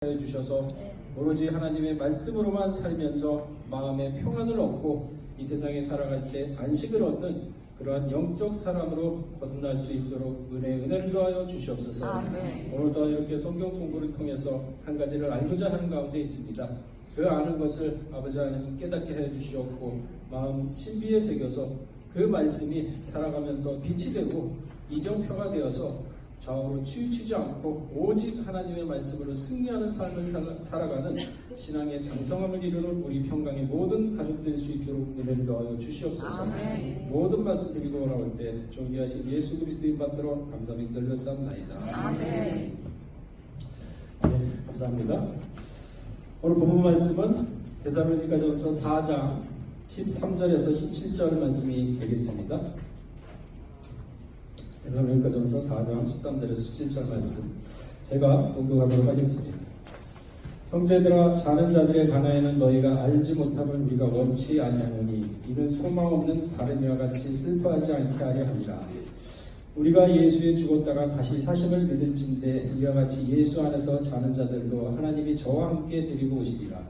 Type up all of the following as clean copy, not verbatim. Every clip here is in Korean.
주셔서 오로지 하나님의 말씀으로만 살면서 마음의 평안을 얻고 이 세상에 살아갈 때 안식을 얻는 그러한 영적 사람으로 거듭날 수 있도록 은혜를 더하여 주시옵소서. 오늘도 이렇게 성경 공부를 통해서 한 가지를 알고자 하는 가운데 있습니다. 그 아는 것을 아버지 하나님 깨닫게 해 주시옵고 마음 신비에 새겨서 그 말씀이 살아가면서 빛이 되고 이정표가 되어서 좌우로 치우치지 않고 오직 하나님의 말씀으로 승리하는 삶을 살아가는 신앙의 장성함을 이루는 우리 평강의 모든 가족 될 수 있도록 은혜를 더하여 주시옵소서. 모든 말씀 드리고 나올 때 존귀하신 예수 그리스도의 받들어 감사히 들렸사옵나이다. 네, 감사합니다. 오늘 본문 말씀은 데살로니가전서 4장 13절에서 17절 말씀이 되겠습니다. 데살로니가전서 4장 13절에서 17절 말씀 제가 공독하도록 하겠습니다. 형제들아, 자는 자들의 가나에는 너희가 알지 못함을 우리가 원치 아니하노니 이는 소망 없는 다른 이와 같이 슬퍼하지 않게 하려 함이라. 우리가 예수에 죽었다가 다시 사심을 믿을진대 이와 같이 예수 안에서 자는 자들도 하나님이 저와 함께 데리고 오시리라.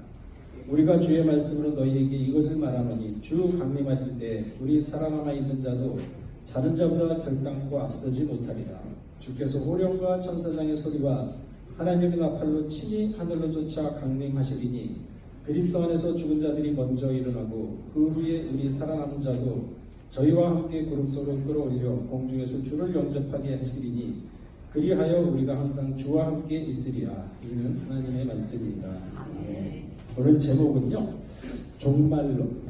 우리가 주의 말씀으로 너희에게 이것을 말하노니 주 강림하실 때 우리 살아남아 있는 자도 자는 자보다 결단코 앞서지 못하리라. 주께서 호령과 천사장의 소리와 하나님의 나팔로 친히 하늘로 쫓아 강림하시리니 그리스도 안에서 죽은 자들이 먼저 일어나고 그 후에 우리 살아남은 자도 저희와 함께 구름소로 끌어올려 공중에서 주를 영접하게 하시리니 그리하여 우리가 항상 주와 함께 있으리라. 이는 하나님의 말씀입니다. 오늘 제목은요, 종말론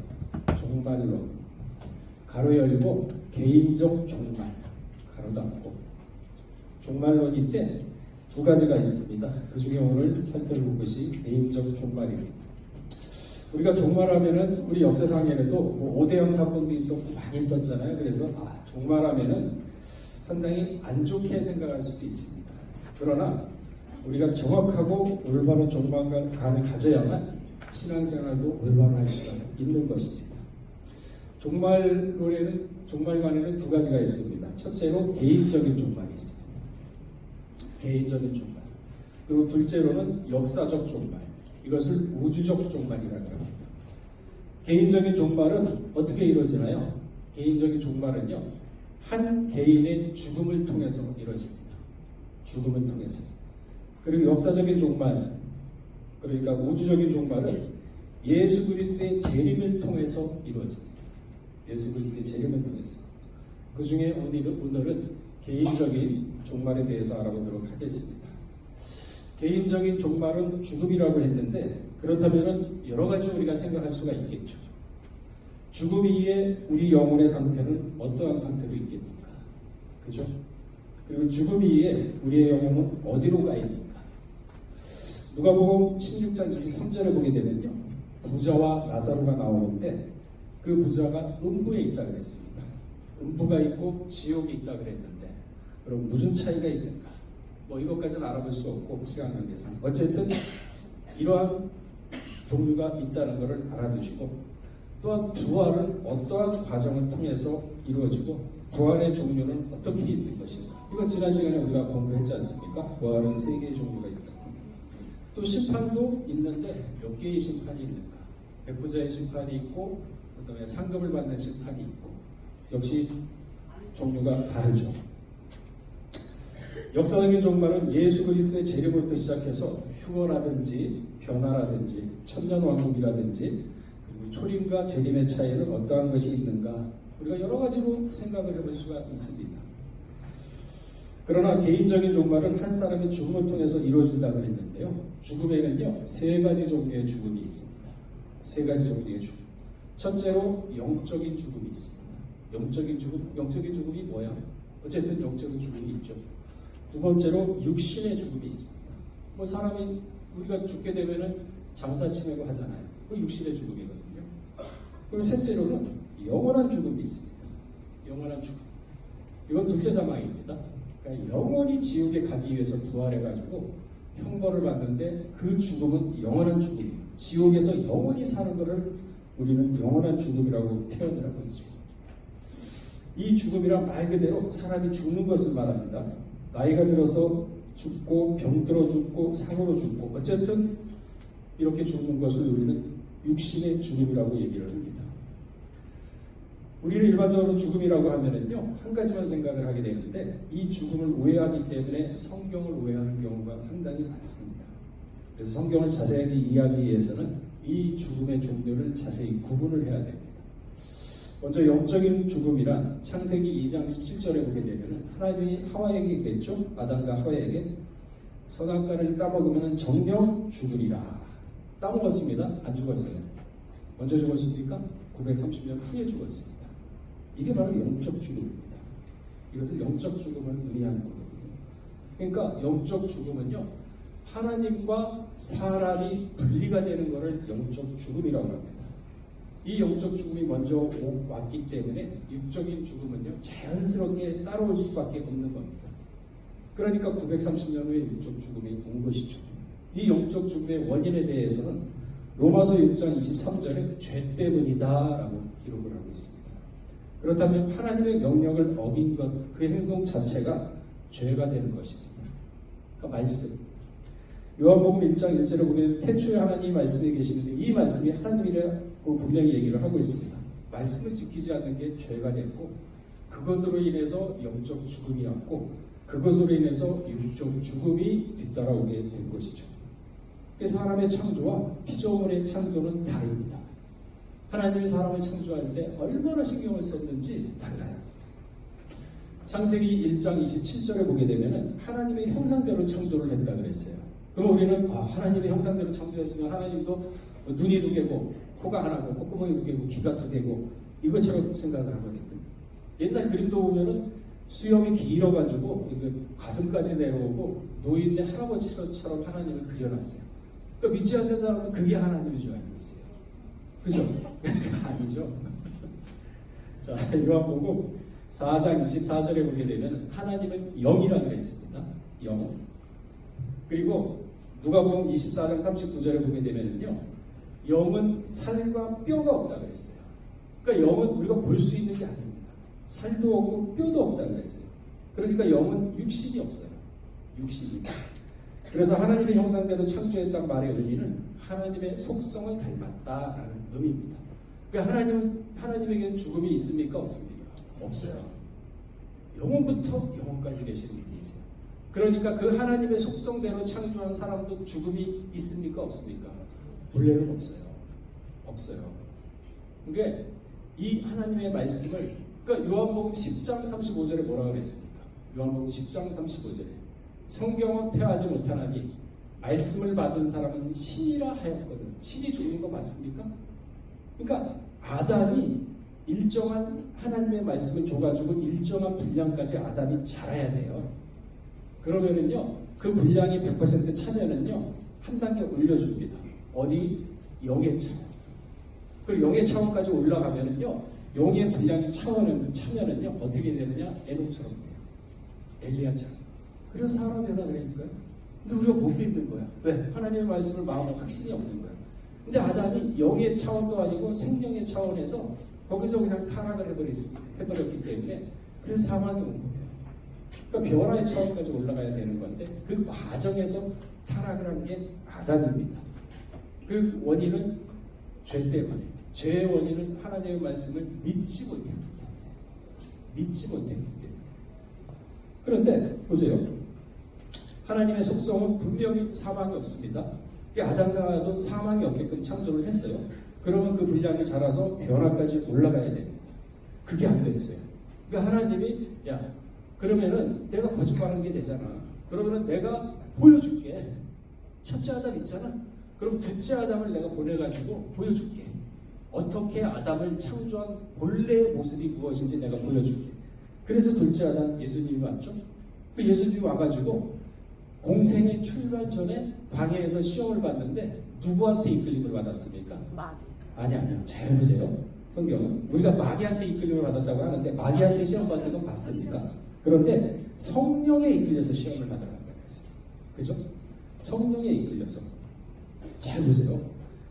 가로 열고 개인적 종말 가로 닫고 종말론일 때 두 가지가 있습니다. 그 중에 오늘 살펴볼 것이 개인적 종말입니다. 우리가 종말하면은 우리 역사상에도 오대양 사건도 있었고 많이 있었잖아요. 그래서 종말하면은 상당히 안 좋게 생각할 수도 있습니다. 그러나 우리가 정확하고 올바른 종말감을 가져야만 신앙생활도 올바로 할 수가 있는 것입니다. 종말관에는 두 가지가 있습니다. 첫째로 개인적인 종말이 있습니다. 개인적인 종말. 그리고 둘째로는 역사적 종말. 이것을 우주적 종말이라고 합니다. 개인적인 종말은 어떻게 이루어지나요? 개인적인 종말은요, 한 개인의 죽음을 통해서 이루어집니다. 죽음을 통해서. 그리고 역사적인 종말, 그러니까 우주적인 종말은 예수 그리스도의 재림을 통해서 이루어집니다. 예수 그리스도의 재림을 통해서. 그 중에 오늘은 개인적인 종말에 대해서 알아보도록 하겠습니다. 개인적인 종말은 죽음이라고 했는데 그렇다면 여러 가지 우리가 생각할 수가 있겠죠. 죽음 이후에 우리 영혼의 상태는 어떠한 상태로 있겠는가? 그죠? 그리고 죽음 이후에 우리의 영혼은 어디로 가 있는가? 누가복음 16장 23절에 보게 되면요, 부자와 나사로가 나오는데 그 부자가 음부에 있다 그랬습니다. 음부가 있고 지옥이 있다 그랬는데 그럼 무슨 차이가 있는가? 이것까지는 알아볼 수 없고 시간 관계상 어쨌든 이러한 종류가 있다는 것을 알아두시고, 또한 부활은 어떠한 과정을 통해서 이루어지고 부활의 종류는 어떻게 있는 것인가? 이건 지난 시간에 우리가 공부했지 않습니까? 부활은 3개의 종류가 있다. 또 심판도 있는데 몇 개의 심판이 있는가? 백부자의 심판이 있고 그 다음에 상급을 받는 심판이 있고 역시 종류가 다르죠. 역사적인 종말은 예수 그리스도의 재림부터 시작해서 휴거라든지 변화라든지 천년왕국이라든지 그리고 초림과 재림의 차이는 어떠한 것이 있는가, 우리가 여러 가지로 생각을 해볼 수가 있습니다. 그러나 개인적인 종말은 한 사람의 죽음을 통해서 이루어진다고 했는데요, 죽음에는요 3가지 종류의 죽음이 있습니다. 3가지 종류의 죽음. 첫째로 영적인 죽음이 있습니다. 영적인 죽음이 뭐야? 어쨌든 영적인 죽음이 있죠. 두 번째로 육신의 죽음이 있습니다. 사람이 우리가 죽게 되면은 장사 치매고 하잖아요. 그 육신의 죽음이거든요. 그리고 셋째로는 영원한 죽음이 있습니다. 영원한 죽음. 이건 둘째 사망입니다. 그러니까 영원히 지옥에 가기 위해서 부활해가지고 형벌을 받는데 그 죽음은 영원한 죽음이에요. 지옥에서 영원히 사는 것을 우리는 영원한 죽음이라고 표현을 하고 있습니다. 이 죽음이란 말 그대로 사람이 죽는 것을 말합니다. 나이가 들어서 죽고 병들어 죽고 상으로 죽고 어쨌든 이렇게 죽는 것을 우리는 육신의 죽음이라고 얘기를 합니다. 우리는 일반적으로 죽음이라고 하면은요 한 가지만 생각을 하게 되는데 이 죽음을 오해하기 때문에 성경을 오해하는 경우가 상당히 많습니다. 그래서 성경을 자세하게 이해하기 위해서는 이 죽음의 종류를 자세히 구분을 해야 됩니다. 먼저 영적인 죽음이란 창세기 2장 17절에 보게 되면 하나님이 하와에게 그랬죠. 아담과 하와에게 선악과를 따먹으면 정령 죽으리라. 따먹었습니다. 안 죽었어요. 언제 죽었습니까? 930년 후에 죽었습니다. 이게 바로 영적 죽음입니다. 이것을 영적 죽음을 의미하는 거거든요. 그러니까 영적 죽음은요 하나님과 사람이 분리가 되는 것을 영적 죽음이라고 합니다. 이 영적 죽음이 먼저 왔기 때문에 육적인 죽음은요 자연스럽게 따라올 수밖에 없는 겁니다. 그러니까 930년 후에 육적 죽음이 온 것이죠. 이 영적 죽음의 원인에 대해서는 로마서 6장 23절에 죄 때문이다라고 기록을 하고 있습니다. 그렇다면 하나님의 명령을 어긴 것, 그 행동 자체가 죄가 되는 것입니다. 그러니까 말씀. 요한복음 1장 1절에 보면 태초에 하나님이 말씀에 계시는데 이 말씀이 하나님이라고 분명히 얘기를 하고 있습니다. 말씀을 지키지 않는 게 죄가 됐고 그것으로 인해서 영적 죽음이 왔고 그것으로 인해서 육적 죽음이 뒤따라오게 된 것이죠. 사람의 창조와 피조물의 창조는 다릅니다. 하나님이 사람을 창조할 때 얼마나 신경을 썼는지 달라요. 창세기 1장 27절에 보게 되면 하나님의 형상대로 창조를 했다 그랬어요. 그럼 우리는 하나님의 형상대로 창조했으면 하나님도 눈이 두 개고 코가 하나고 콧구멍이 두 개고 귀가 두 개고 이것처럼 생각을 하거든요. 옛날 그림도 보면은 수염이 길어가지고 가슴까지 내려오고 노인네 할아버지처럼 하나님을 그려놨어요. 그러니까 믿지 않는 사람은 그게 하나님인 줄 알고 있어요. 그죠? 아니죠. 자, 요한복음 4장 24절에 보게 되면 하나님은 영이라고 그랬습니다. 영. 그리고 누가복음 24장 39절에 보게 되면요, 영은 살과 뼈가 없다 그랬어요. 그러니까 영은 우리가 볼 수 있는 게 아닙니다. 살도 없고 뼈도 없다 그랬어요. 그러니까 영은 육신이 없어요. 육신이. 그래서 하나님의 형상대로 창조했단 말의 의미는 하나님의 속성을 닮았다라는 의미입니다. 그러니까 하나님에게는 죽음이 있습니까? 없습니까? 없어요. 영원부터 영원까지 계시는 분이세요. 그러니까 그 하나님의 속성대로 창조한 사람도 죽음이 있습니까? 없습니까? 본래는 없어요. 없어요. 그러니까 이 하나님의 말씀을 그러니까 요한복음 10장 35절에 뭐라고 그랬습니까? 요한복음 10장 35절에 성경은 폐하지 못하나니 말씀을 받은 사람은 신이라 하였거든. 신이 죽는 거 맞습니까? 그러니까 아담이 일정한 하나님의 말씀을 줘가지고 일정한 분량까지 아담이 자라야 돼요. 그러면은요 그 분량이 100% 차면은요 한 단계 올려줍니다. 어디? 영의 차원. 그 영의 차원까지 올라가면은요 영의 분량이 차면은요 어떻게 되느냐? 에녹처럼 돼요. 엘리야처럼. 그래서 사람이 변화되니까요. 근데 우리가 못 믿는 거야. 왜? 하나님의 말씀을 마음에 확신이 없는 거야. 근데 아담이 영의 차원도 아니고 생명의 차원에서 거기서 그냥 타락을 해버렸기 때문에 그래서 사망이 온 거예요. 그러니까 변화의 차원까지 올라가야 되는 건데 그 과정에서 타락을 한 게 아담입니다. 그 원인은 죄 때문에. 죄의 원인은 하나님의 말씀을 믿지 못했기 때문에. 믿지 못했기 때문에. 그런데 보세요. 하나님의 속성은 분명히 사망이 없습니다. 아담과 하와도 사망이 없게끔 창조를 했어요. 그러면 그 분량이 자라서 변화까지 올라가야 됩니다. 그게 안 됐어요. 그러니까 하나님이 그러면은 내가 거짓말한 게 되잖아. 그러면은 내가 보여줄게. 첫째 아담 있잖아. 그럼 둘째 아담을 내가 보내가지고 보여줄게. 어떻게 아담을 창조한 본래의 모습이 무엇인지 내가 보여줄게. 그래서 둘째 아담 예수님이 왔죠. 그 예수님이 와가지고 공생의 출발 전에 광야에서 시험을 받는데 누구한테 이끌림을 받았습니까? 마귀. 아니요. 잘 보세요. 성경은 우리가 마귀한테 이끌림을 받았다고 하는데 마귀한테 시험 받는 건 맞습니까? 그런데 성령에 이끌려서 시험을 받아간다고 했어요. 그죠? 성령에 이끌려서. 잘 보세요.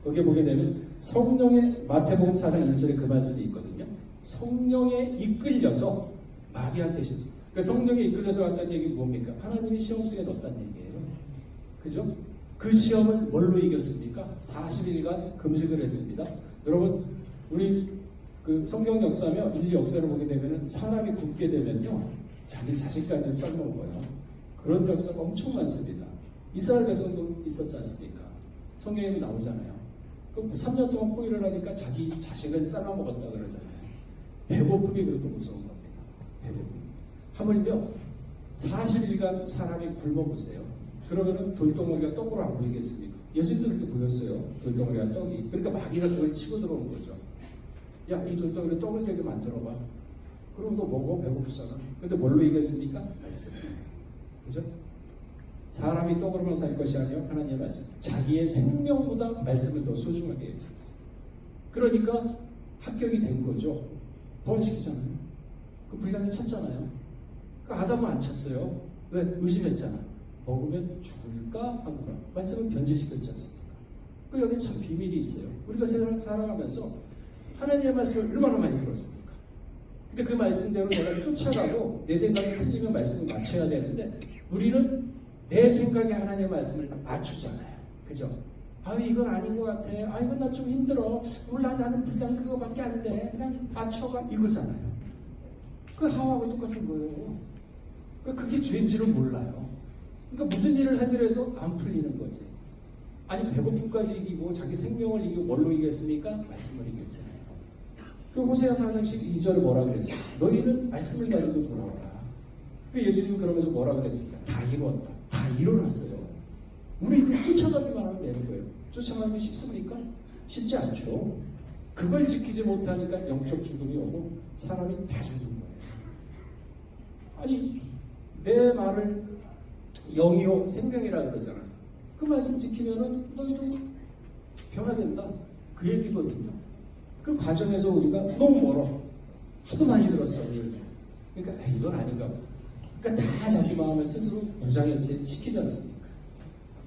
거기에 보게 되면 성령의 마태복음 4장 1절에 그 말씀이 있거든요. 성령에 이끌려서 마귀한테 그러니까 성령에 이끌려서 왔다는 얘기는 뭡니까? 하나님이 시험 속에 넣었다는 얘기예요. 그죠? 그 시험을 뭘로 이겼습니까? 40일간 금식을 했습니다. 여러분, 우리 그 성경 역사며 인류 역사를 보게 되면 사람이 굶게 되면요, 자기 자식까지 썰먹어요. 그런 역사가 엄청 많습니다. 이스라엘 백성도 있었지 않습니까? 성경에 나오잖아요. 그 3년 동안 포위를 하니까 자기 자식을 썰어먹었다 그러잖아요. 배고픔이 그렇게 무서운 겁니다. 배고픔. 하물며 40일간 사람이 굶어보세요. 그러면은 돌덩어리가 떡으로 안 보이겠습니까? 예수님도 그렇게 보였어요. 돌덩어리가 떡이. 그러니까 마귀가 그걸 치고 들어온 거죠. 야, 이 돌덩이를 떡을 되게 만들어봐. 그럼 너 먹어. 배고프잖아. 근데 뭘로 이겼습니까? 말씀. 그죠? 사람이 떡으로만 살 것이 아니라 하나님의 말씀. 자기의 생명보다 말씀을 더 소중하게 했었어요. 그러니까 합격이 된 거죠. 벌시키잖아요. 그 분량이 찼잖아요. 그 아담은 안 찼어요. 왜? 의심했잖아. 먹으면 죽을까? 하고 말씀을 변제시켰지 않습니까? 그 여기에 참 비밀이 있어요. 우리가 세상을 살아가면서 하나님의 말씀을 얼마나 많이 들었습니까? 근데 그 말씀대로 내가 쫓아가고 내 생각이 틀리면 말씀을 맞춰야 되는데 우리는 내 생각에 하나님의 말씀을 맞추잖아요. 그죠? 아, 이건 아닌 것 같아. 아, 이건 나 좀 힘들어. 몰라, 나는 분량 그거밖에 안 돼. 그냥 맞춰가. 이거잖아요. 그 하와하고 똑같은 거예요. 그게 죄인지를 몰라요. 그러니까 무슨 일을 하더라도 안 풀리는 거지. 아니, 배고픔까지 이기고 자기 생명을 이기고 뭘로 이겼습니까? 말씀을 이겼잖아요. 그 호세아 4장 12절을 뭐라 그랬어요? 너희는 말씀을 가지고 돌아와라. 그 예수님은 그러면서 뭐라 그랬습니까? 다 이루었다. 다 일어났어요. 우리 이제 쫓아가기만 하면 되는 거예요. 쫓아가기 쉽습니까? 쉽지 않죠. 그걸 지키지 못하니까 영적 죽음이 오고 사람이 다 죽는 거예요. 아니, 내 말을 영이요 생명이라 그러잖아. 그 말씀 지키면은 너희도 변화된다. 그 얘기거든요. 그 과정에서 우리가 너무 멀어. 하도 많이 들었어. 그러니까 이건 아닌가 보다. 그러니까 다 자기 마음을 스스로 무장해시키지 않습니까?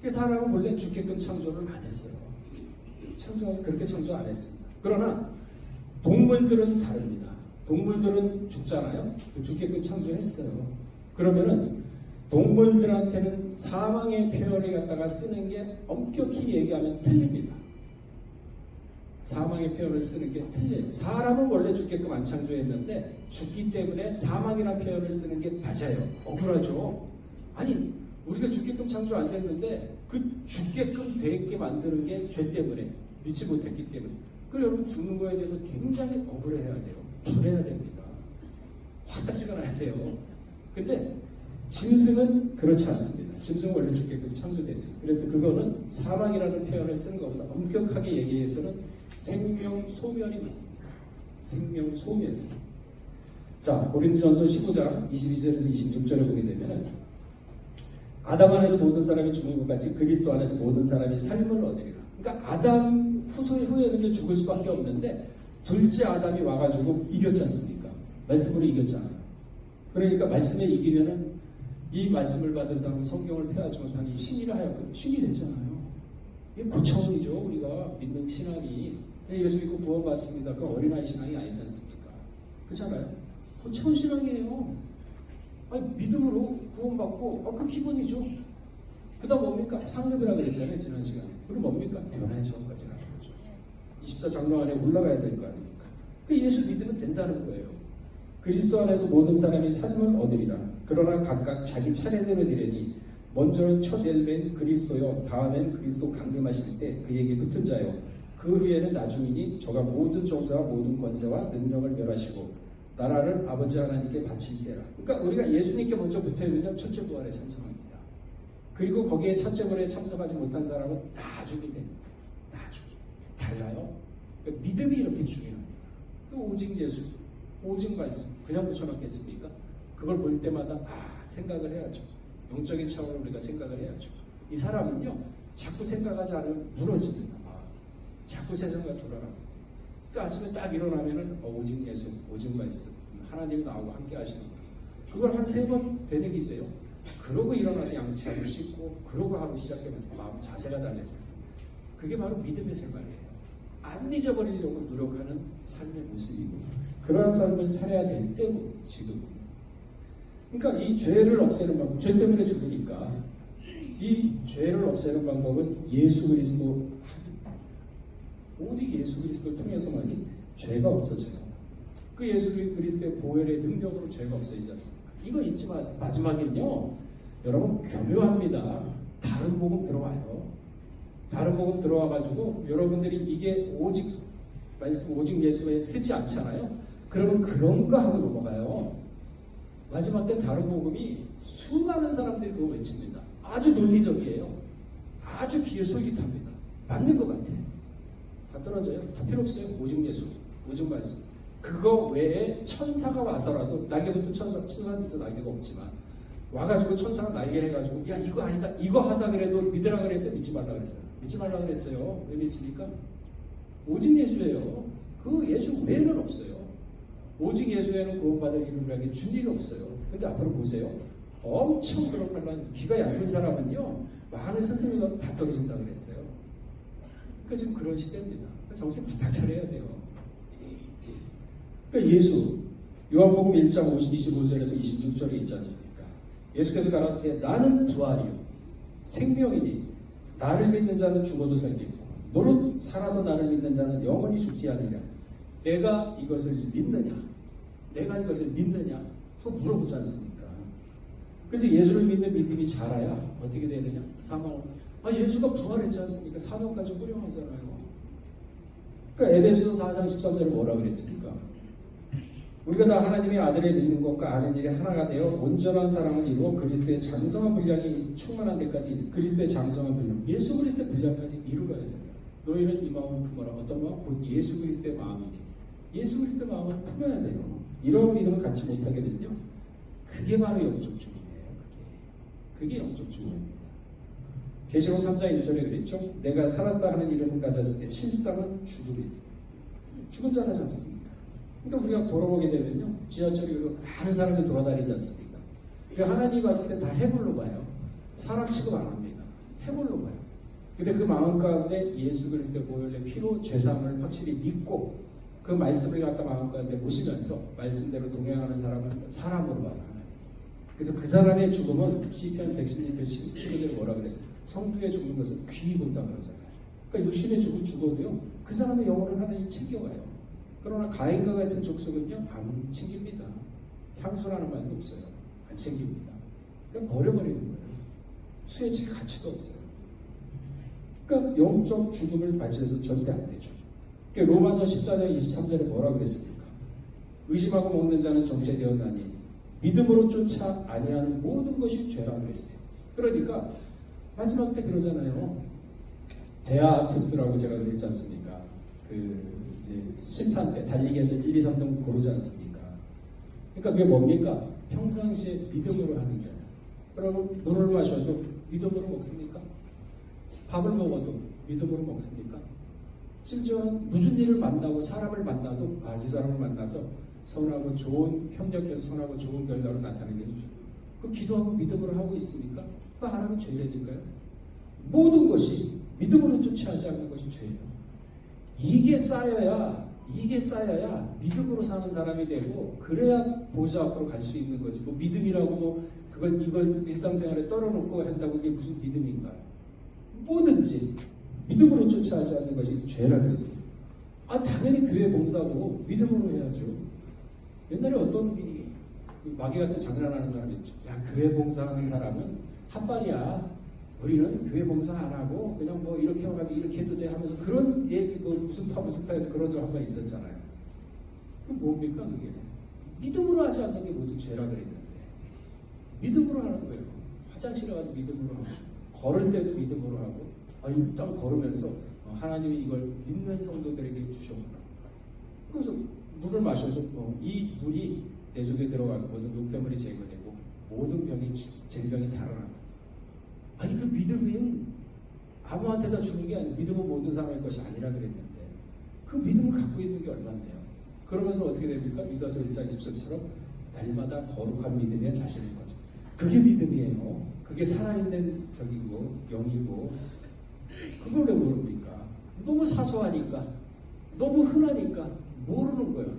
그 사람은 원래 죽게끔 창조를 안 했어요. 그렇게 창조 안 했습니다. 그러나 동물들은 다릅니다. 동물들은 죽잖아요. 죽게끔 창조했어요. 그러면은 동물들한테는 사망의 표현을 갖다가 쓰는 게 엄격히 얘기하면 틀립니다. 사망의 표현을 쓰는 게 틀려요. 사람은 원래 죽게끔 안 창조했는데 죽기 때문에 사망이라는 표현을 쓰는 게 맞아요. 억울하죠. 아니, 우리가 죽게끔 창조 안 됐는데 그 죽게끔 되게 만드는 게 죄 때문에 믿지 못했기 때문에. 그리고 여러분 죽는 거에 대해서 굉장히 억울해야 돼요. 분해야 됩니다. 화딱지가 나야 돼요. 근데 짐승은 그렇지 않습니다. 짐승은 원래 죽게끔 창조됐어요. 그래서 그거는 사망이라는 표현을 쓰는 것보다 엄격하게 얘기해서는 생명 소멸이 맞습니다. 생명 소멸. 자, 고린도전서 19장 22절에서 26절을 보게 되면 아담 안에서 모든 사람이 죽은 것까지 그리스도 안에서 모든 사람이 삶을 얻으리라. 그러니까 아담 후에는 죽을 수밖에 없는데 둘째 아담이 와가지고 이겼지 않습니까? 말씀으로 이겼잖아요. 그러니까 말씀에 이기면은 이 말씀을 받은 사람은 성경을 폐하지 못하니 신이라 하여금 신이 됐잖아요. 이게 고차원이죠. 우리가 믿는 신앙이. 예수 믿고 구원받습니다. 그 어린아이 신앙이 아니지 않습니까? 그렇잖아요. 고차원 신앙이에요. 아니, 믿음으로 구원받고 그 기본이죠. 그 다음 뭡니까? 상급이라고 그랬잖아요. 지난 시간에. 그럼 뭡니까? 변화의 처음까지 가는 거죠. 24장로 안에 올라가야 될 거 아닙니까? 그 예수 믿으면 된다는 거예요. 그리스도 안에서 모든 사람이 삶을 얻으리라. 그러나 각각 자기 차례대로 되려니 먼저 첫 엘벤 그리스도요, 다음엔 그리스도 강림하실 때 그에게 붙은 자요, 그 후에는 나중이니 저가 모든 종사와 모든 권세와 능력을 멸하시고 나라를 아버지 하나님께 바칠 때라. 그러니까 우리가 예수님께 먼저 붙어있으면 첫째 부활에 참석합니다. 그리고 거기에 첫째 부활에 참석하지 못한 사람은 나중이 됩니다. 나중에 달라요. 그러니까 믿음이 이렇게 중요합니다. 오직 예수, 오직 말씀 그냥 붙여놓겠습니까? 그걸 볼 때마다 생각을 해야죠. 영적인 차원으로 우리가 생각을 해야죠. 이 사람은요, 자꾸 생각하지 않으면 무너집니다. 자꾸 세상과 돌아가고. 그 아침에 딱 일어나면은 오직 예수, 오직 말씀, 하나님이 나하고 함께 하시는 거예요. 그걸 한 3번 되뇌기세요. 그러고 일어나서 양치하고 씻고 그러고 하고 시작하면 마음 자세가 달라져요. 그게 바로 믿음의 생활이에요. 안 잊어버리려고 노력하는 삶의 모습이고, 그러한 삶을 살아야 될 때고 지금 그러니까 이 죄를 없애는 방법, 죄 때문에 죽으니까 이 죄를 없애는 방법은 예수 그리스도, 오직 예수 그리스도를 통해서만이 죄가 없어져요. 그 예수 그리스도의 보혈의 능력으로 죄가 없어지지 않습니까? 이거 잊지 마세요. 마지막엔요, 여러분 교묘합니다. 다른 복음 들어와요. 다른 복음 들어와가지고 여러분들이 이게 오직 말씀, 오직 예수에 쓰지 않잖아요. 그러면 그런가 하고 넘어가요. 마지막 때 다른 복음이 수많은 사람들이 그거 외칩니다. 아주 논리적이에요. 아주 귀에 솔깃합니다. 맞는 것 같아요. 다 떨어져요. 다 필요 없어요. 오직 예수, 오직 말씀. 그거 외에 천사가 와서라도, 날개부터 천사한테도 날개가 없지만 와가지고 천사가 날개 해가지고 야 이거 아니다, 이거 하다 그래도 믿으라 그랬어요? 믿지 말라 그랬어요? 믿지 말라 그랬어요. 왜 믿습니까? 오직 예수예요. 그 예수 외에는 없어요. 오직 예수에는 구원받을 이름이라는 게 준 일이 없어요. 근데 앞으로 보세요. 엄청 그렇지만 귀가 얇은 사람은요, 마음의 스승이가 다 떨어진다 그랬어요. 그러니까 지금 그런 시대입니다. 정신 바짝 차려야 돼요. 그러니까 예수, 요한복음 1장 25절에서 26절에 있지 않습니까? 예수께서 가라사대 나는 부활이요 생명이니 나를 믿는 자는 죽어도 살리고 너는 살아서 나를 믿는 자는 영원히 죽지 않으리라. 내가 이것을 믿느냐? 내가 이것을 믿느냐? 하고 물어보지 않습니까? 그래서 예수를 믿는 믿음이 자라야 어떻게 되느냐? 사망. 예수가 부활했지 않습니까? 사명까지 훌륭하잖아요. 그러니까 에베소서 4장 13절에 뭐라 그랬습니까? 우리가 다 하나님의 아들을 믿는 것과 아는 일이 하나가 되어 온전한 사랑을 이루어 그리스도의 장성한 분량이 충만한 데까지, 그리스도의 장성한 분량, 예수 그리스도의 분량까지 이루어야 된다. 너희는 이 마음을 품어라. 어떤 마음? 곧 예수 그리스도의 마음이니. 예수 그리스도의 마음을 품어야 돼요. 이런 믿음을 갖지 못하게 되면요, 그게 바로 영적 죽음이에요. 그게 영적 죽음입니다. 계시록 3장 1절에 그랬죠. 내가 살았다 하는 이름을 가졌을 때 실상은 죽음이다. 죽은 자라지 않습니까? 그러니까 우리가 돌아보게 되면요, 지하철이 많은 사람이 돌아다니지 않습니까? 그러니까 하나님이 봤을 때 다 해골로 봐요. 사람 취급 안 합니다. 해골로 봐요. 근데 그 마음 가운데 예수 그리스도의 보혈의 피로 죄사함을 확실히 믿고 그 말씀을 갖다 마음 가운데 모시면서 말씀대로 동행하는 사람은 사람으로 봐요. 그래서 그 사람의 죽음은 시편 116편 15절에 뭐라 그랬어요? 성도의 죽는 것은 귀히 본다 그러잖아요. 그러니까 육신의 죽음 죽어도요, 그 사람의 영혼을 하나님이 챙겨가요. 그러나 가인과 같은 족속은요, 안 챙깁니다. 향수라는 말도 없어요. 안 챙깁니다. 그러니까 버려버리는 거예요. 수혜칠 가치도 없어요. 그러니까 영적 죽음을 맞이해서 절대 안 되죠. 그러니까 로마서 14장 23절에 뭐라 그랬습니까? 의심하고 먹는 자는 정죄되었나니 믿음으로 쫓아 아니하는 모든 것이 죄라 그랬어요. 그러니까 마지막 때 그러잖아요. 데아투스라고 제가 그랬지 않습니까? 이제 심판 때 달리기에서 1, 2, 3등 고르지 않습니까? 그러니까 그게 뭡니까? 평상시에 믿음으로 하는 자예요. 그러면 물을 마셔도 믿음으로 먹습니까? 밥을 먹어도 믿음으로 먹습니까? 심지어 무슨 일을 만나고 사람을 만나도 이 사람을 만나서 선하고 좋은, 협력해서 선하고 좋은 결과로 나타내게 해주죠. 그 기도하고 믿음으로 하고 있습니까? 그 하나는 죄되니까요. 모든 것이 믿음으로 쫓아하지 않는 것이 죄예요. 이게 쌓여야 믿음으로 사는 사람이 되고, 그래야 보좌 앞으로 갈 수 있는 거지. 뭐 믿음이라고 이걸 일상생활에 떨어놓고 한다고 이게 무슨 믿음인가요? 뭐든지 믿음으로 쫓아하지 않는 것이 죄라고 했습니다. 당연히 교회 봉사도 믿음으로 해야죠. 옛날에 어떤 마귀 같은 장난하는 사람이 있죠. 야, 교회 봉사하는 사람은 핫발이야. 우리는 교회 봉사 안 하고 그냥 뭐 이렇게 해가지고 이렇게 해도 돼 하면서 그런 얘기, 무슨 파에서 그런 적 한 번 있었잖아요. 그럼 뭡니까 그게? 믿음으로 하지 않는 게 모두 죄라 그랬는데 믿음으로 하는 거예요. 화장실에 가도 믿음으로 하고, 걸을 때도 믿음으로 하고, 일단 걸으면서 하나님이 이걸 믿는 성도들에게 주셨구나. 그래서 물을 마셔도 이 물이 내 속에 들어가서 모든 노폐물이 제거되고 모든 질병이 달아난다. 그 믿음은 아무한테나 주는 게 아니고 믿음은 모든 사람의 것이 아니라 그랬는데 그 믿음을 갖고 있는 게 얼마인데요. 그러면서 어떻게 됩니까? 유다서 1장 20절처럼 날마다 거룩한 믿음의 자신인 거죠. 그게 믿음이에요. 그게 살아있는 적이고 영이고, 그걸 왜 모릅니까? 너무 사소하니까, 너무 흔하니까 모르는 거예요.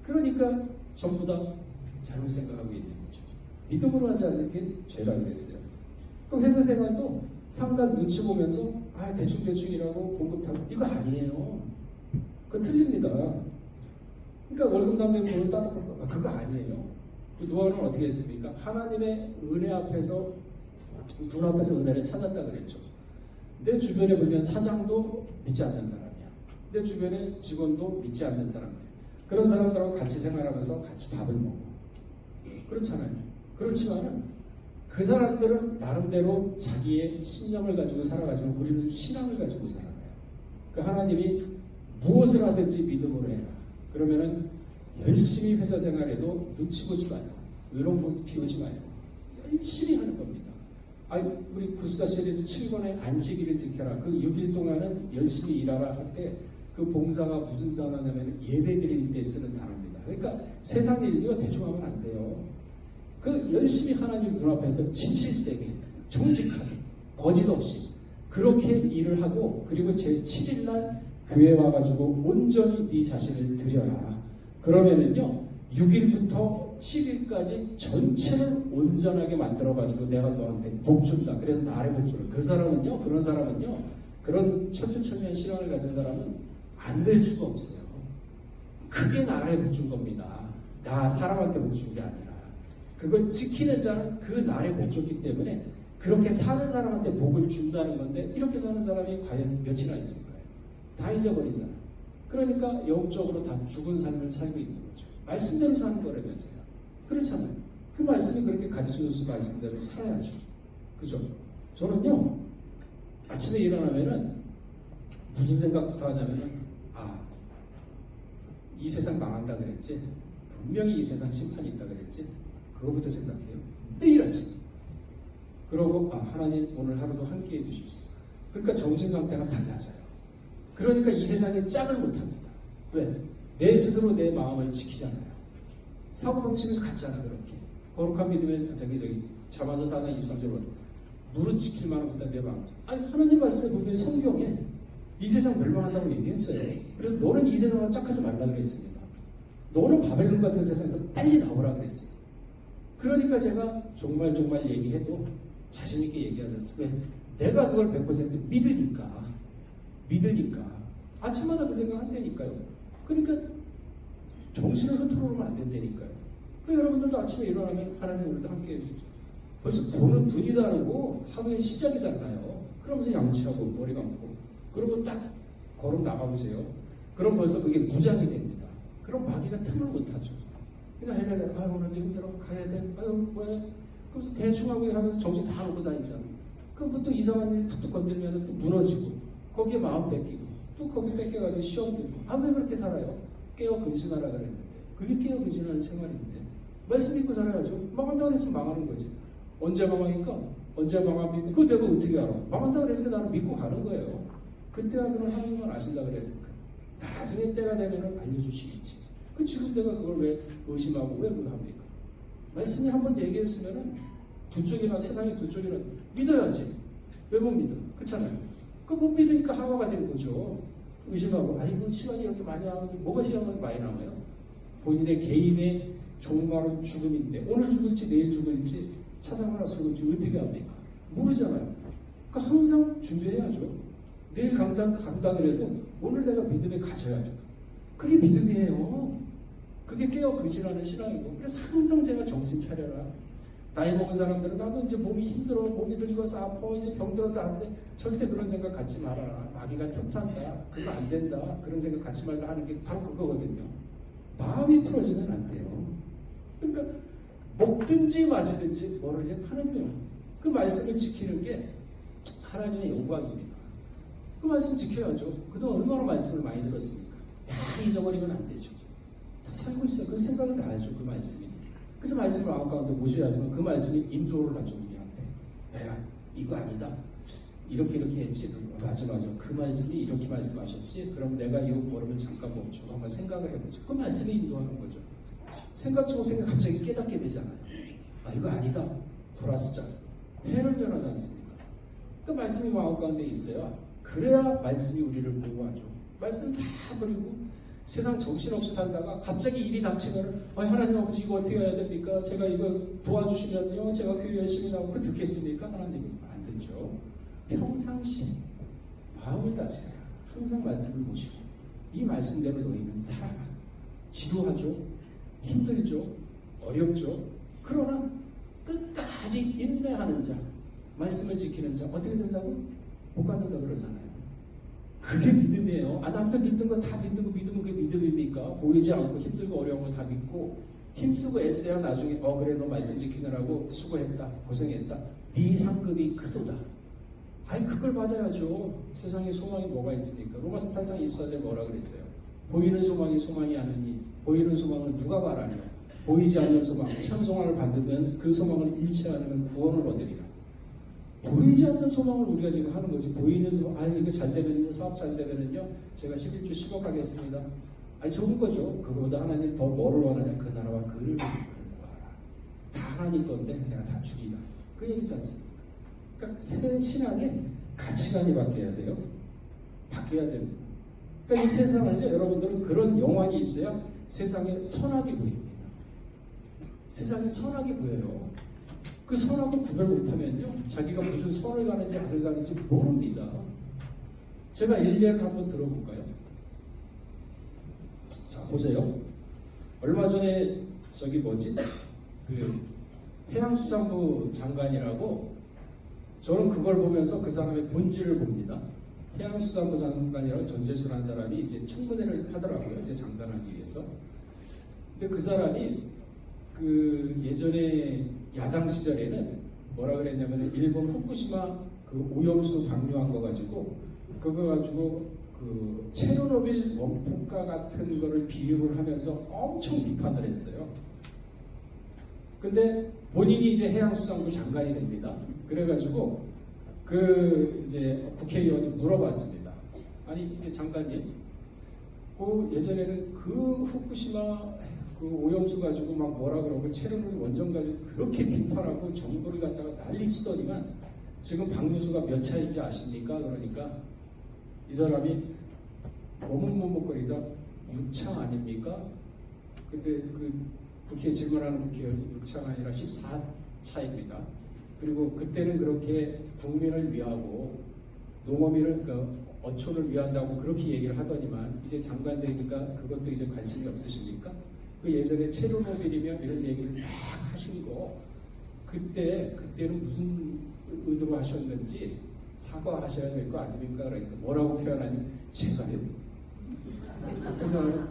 그러니까 전부 다 잘못 생각하고 있는 거죠. 믿음으로 하지 않는 게 죄라고 그랬어요. 그 회사 생활도 상당 눈치 보면서 대충대충이라고 봉급 타고 이거 아니에요. 그거 틀립니다. 그러니까 월급 남는 돈을 따뜻한 그거 아니에요. 그 노아는 어떻게 했습니까? 하나님의 은혜 앞에서 눈앞에서 은혜를 찾았다 그랬죠. 내 주변에 보면 사장도 믿지 않는 사람이야. 내 주변에 직원도 믿지 않는 사람들. 그런 사람들하고 같이 생활하면서 같이 밥을 먹어. 그렇잖아요. 그렇지만은 그 사람들은 나름대로 자기의 신념을 가지고 살아가지만 우리는 신앙을 가지고 살아가요. 그 하나님이 무엇을 하든지 믿음으로 해라. 그러면은 열심히 회사 생활해도 눈치 보지 마요. 외로움 피우지 마요. 열심히 하는 겁니다. 우리 구수사 시리즈 7권의 안식일을 지켜라. 그 6일 동안은 열심히 일하라 할 때 그 봉사가 무슨 단어냐면 예배 드릴 때 쓰는 단어입니다. 그러니까 세상 일이요 대충 하면 안 돼요. 그 열심히 하나님 눈앞에서 진실되게 정직하게 거짓 없이 그렇게 일을 하고 그리고 제7일 날 교회 와가지고 온전히 네 자신을 드려라. 그러면은요 6일부터 7일까지 전체를 온전하게 만들어가지고 내가 너한테 복 준다. 그래서 나를 복 주는 그런 사람은요 그런 철두철미한 신앙을 가진 사람은 안 될 수가 없어요. 그게 나라에 복 준 겁니다. 나 사람한테 복 준 게 아니라 그걸 지키는 자는 그 날에 복 줬기 때문에 그렇게 사는 사람한테 복을 준다는 건데 이렇게 사는 사람이 과연 몇이나 있을까요? 다 잊어버리잖아요. 그러니까 영적으로 다 죽은 삶을 살고 있는 거죠. 말씀대로 사는 거라면서요. 그렇잖아요. 그 말씀이 그렇게 가르쳐줘서 말씀대로 살아야죠. 그죠? 저는요 아침에 일어나면은 무슨 생각부터 하냐면은 이 세상 망한다 그랬지? 분명히 이 세상 심판이 있다 그랬지? 그거부터 생각해요. 매일 아침. 그러고 하나님 오늘 하루도 함께 해주십시오. 그러니까 정신 상태가 달라져요. 그러니까 이 세상에 짝을 못합니다. 왜? 내 스스로 내 마음을 지키잖아요. 사고방식을 갖잖아 그렇게. 거룩한 믿음의 자마서 4장 23절로 무릇 지킬 만한 것보다 내 마음. 하나님 말씀에 보면 성경에 이 세상 멸망한다고 얘기했어요. 그래서 너는 이 세상을 짝하지 말라 그랬습니다. 너는 바벨론 같은 세상에서 빨리 나오라 그랬어요. 그러니까 제가 정말 얘기해도 자신 있게 얘기하지 않습니까? 내가 그걸 100% 믿으니까 아침마다 그 생각 한다니까요. 그러니까 정신을 흐트러놓으면 안 된다니까요. 그러니까 여러분들도 아침에 일어나면 하나님 오늘도 함께 해주시죠. 벌써 보는 눈이 다르고 하루의 시작이 달라요. 그러면서 양치하고 머리 감고 그러고 딱 걸어 나가보세요. 그럼 벌써 그게 무장이 됩니다. 그럼 마귀가 틈을 못하죠. 그러니까 헬레가 오늘 힘들어 가야 돼. 뭐야? 그래서 대충 하고 하면서 정신 다 놓고 다니잖아. 그럼 또 이상한 일 툭툭 건들면 또 무너지고 거기에 마음 뺏기고 또 거기 뺏겨가지고 시험 들고 왜 그렇게 살아요? 깨어 근신하라 그랬는데 그게 깨어 근신하는 생활인데 말씀 믿고 살아야죠. 망한다고 그랬으면 망하는 거지. 언제 망하니까? 언제 망합니까? 그거 내가 어떻게 알아? 망한다고 그랬으니까 나는 믿고 가는 거예요. 그때 하면 하나님만 아신다고 그랬으니까 나중에 때가 되면 알려주시겠지. 지금 내가 그걸 왜 의심하고 왜 그걸 합니까? 말씀이 한번 얘기했으면 두 쪽이나 세상의 두 쪽이나 믿어야지. 왜 못 믿어? 그렇잖아요. 못 믿으니까 하와가 된 거죠. 의심하고 시간이 이렇게 많이 나오는데 뭐가 시간이 많이 남아요? 본인의 개인의 종말은 죽음인데 오늘 죽을지 내일 죽을지 찾아가나 죽을지 어떻게 합니까? 모르잖아요. 그러니까 항상 준비해야죠. 내일 강단을 해도 오늘 내가 믿음에 가져야죠. 그게 믿음이에요. 그게 깨어 근신하는 신앙이고. 그래서 항상 제가 정신 차려라. 나이 먹은 사람들은 나도 이제 몸이 힘들어, 몸이 늙어서 아파, 이제 병들어서 안 돼. 절대 그런 생각 갖지 마라. 마귀가 틈탄다. 그거 안 된다. 그런 생각 갖지 말라 하는 게 바로 그거거든요. 마음이 풀어지면 안 돼요. 그러니까 먹든지 마시든지 뭐를 해 하나님이요. 그 말씀을 지키는 게 하나님의 영광입니다. 그 말씀 지켜야죠. 그동안 얼마나 말씀을 많이 들었습니까? 다 잊어버리면 안 되죠. 다 살고 있어요. 그 생각을 다 해야죠. 그 말씀이. 그래서 말씀을 마음 가운데 모셔야지만 그 말씀이 인도를 하죠. 우리한테. 야, 이거 아니다. 이렇게 했지. 맞아. 그 말씀이 이렇게 말씀하셨지. 그럼 내가 이 걸음을 잠깐 멈추고 한번 생각을 해보죠. 그 말씀이 인도하는 거죠. 생각지 못한 게 갑자기 깨닫게 되잖아요. 이거 아니다. 돌아서자. 해를 변하지 않습니까? 그 말씀이 마음 가운데 있어야 그래야 말씀이 우리를 보호하죠. 말씀 다 버리고 세상 정신없이 살다가 갑자기 일이 닥치면 하나님 아버지 이거 어떻게 해야 됩니까? 제가 이거 도와주시면요 제가 교회 열심히 나오고 듣겠습니까? 하나님은 안 듣죠. 평상시 마음을 다스려야 항상 말씀을 보시고 이 말씀대로 너희는 살아가. 지루하죠. 힘들죠. 어렵죠. 그러나 끝까지 인내하는 자, 말씀을 지키는 자 어떻게 된다고? 복 받는다 그러잖아요. 그게 믿음이에요. 남들 믿는 거 다 믿는 거 믿으면 그게 믿음입니까? 보이지 않고 힘들고 어려운 거 다 믿고 힘쓰고 애써야 나중에 그래 너 말씀 지키느라고 수고했다 고생했다 네 상급이 크도다. 그걸 받아야죠. 세상에 소망이 뭐가 있습니까? 로마서 8장 24절에 뭐라 그랬어요? 보이는 소망이 소망이 아니니 보이는 소망을 누가 말하냐? 보이지 않는 소망, 참 소망을 받으면 그 소망을 잃지 않으면 구원을 얻으리라. 보이지 않는 소망을 우리가 지금 하는 거지. 보이는 소망, 이거 잘 되면요, 사업 잘 되면요, 제가 11조 10억 하겠습니다. 좋은 거죠. 그거보다 하나님 더 뭐를 원하냐? 그 나라와 그를 구하라. 다 하나님 건데 내가 다 주리라. 그 얘기지 않습니까? 그러니까 새 신앙의 가치관이 바뀌어야 돼요. 바뀌어야 됩니다. 그러니까 이 세상을요, 여러분들은 그런 영환이 있어야 세상에 선악이 보입니다. 세상에 선악이 보여요. 그 선악을 구별 못하면요, 자기가 무슨 선을 가는지 악을 가는지 모릅니다. 제가 일례를 한번 들어볼까요? 자, 보세요. 얼마 전에 그 해양수산부 장관이라고, 저는 그걸 보면서 그 사람의 본질을 봅니다. 해양수산부 장관이라고 전재수라는 사람이 이제 청문회를 하더라고요. 이제 장관하기 위해서. 근데 그 사람이 그 예전에 야당 시절에는 뭐라 그랬냐면 일본 후쿠시마 그 오염수 방류한 거 가지고 그 체르노빌 원폭과 같은 거를 비유를 하면서 엄청 비판을 했어요. 근데 본인이 이제 해양수산부 장관이 됩니다. 그래가지고 그 이제 국회의원이 물어봤습니다. 이제 장관님, 예전에는 그 후쿠시마 그 오염수 가지고 막 뭐라 그러고 체르노빌 원전 가지고 그렇게 비판하고 정부를 갖다가 난리치더니만 지금 방류수가 몇 차인지 아십니까? 그러니까 이 사람이 머뭇머뭇거리다 6차 아닙니까? 근데 그 국회에 질문하는 국회의원이 6차가 아니라 14차입니다. 그리고 그때는 그렇게 국민을 위하고 농어민을 어촌을 위한다고 그렇게 얘기를 하더니만 이제 장관 되니까 그것도 이제 관심이 없으십니까? 그 예전에 체르노빌이면 이런 얘기를 막 하신 거 그때는 무슨 의도로 하셨는지 사과하셔야 될 거 아닙니까? 그러니까 뭐라고 표현하니 제가요. 그래서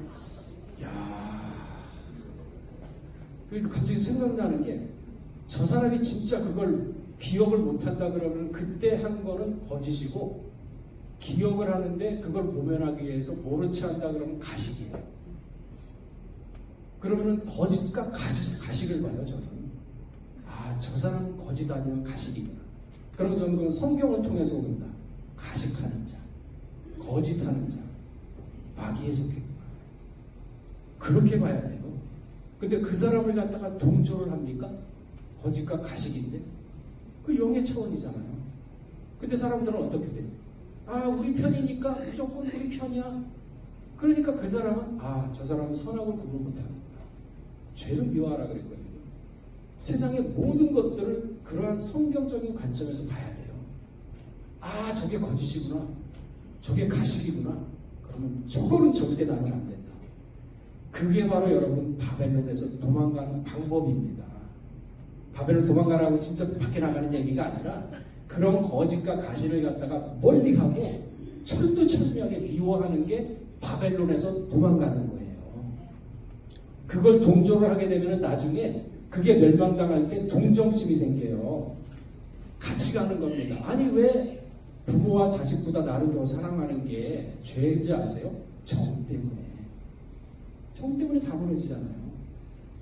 그래서 갑자기 생각나는 게 저 사람이 진짜 그걸 기억을 못한다 그러면 그때 한 거는 거짓이고 기억을 하는데 그걸 모면하기 위해서 모른 체 한다 그러면 가식이에요. 그러면은 거짓과 가식을 봐요, 저는. 저 사람은 거짓 아니면 가식이구나. 그러면 저는 그건 성경을 통해서 본다. 가식하는 자, 거짓하는 자, 마귀에 속했구나. 그렇게 봐야 돼요. 근데 그 사람을 갖다가 동조를 합니까? 거짓과 가식인데? 그 영의 차원이잖아요. 근데 사람들은 어떻게 돼? 우리 편이니까 무조건 우리 편이야. 그러니까 그 사람은 저 사람은 선악을 구분 못하는 죄를 미워하라 그랬거든요. 세상의 모든 것들을 그러한 성경적인 관점에서 봐야 돼요. 저게 거짓이구나. 저게 가식이구나. 그러면 저거는 절대 나는 안 된다. 그게 바로 여러분 바벨론에서 도망가는 방법입니다. 바벨론 도망가라고 진짜 밖에 나가는 얘기가 아니라 그런 거짓과 가식을 갖다가 멀리하고 철두철미하게 미워하는 게 바벨론에서 도망가는 거예요. 그걸 동조를 하게 되면 나중에 그게 멸망당할 때 동정심이 생겨요. 같이 가는 겁니다. 왜 부모와 자식보다 나를 더 사랑하는 게 죄인지 아세요? 정 때문에. 정 때문에 다 보내지잖아요.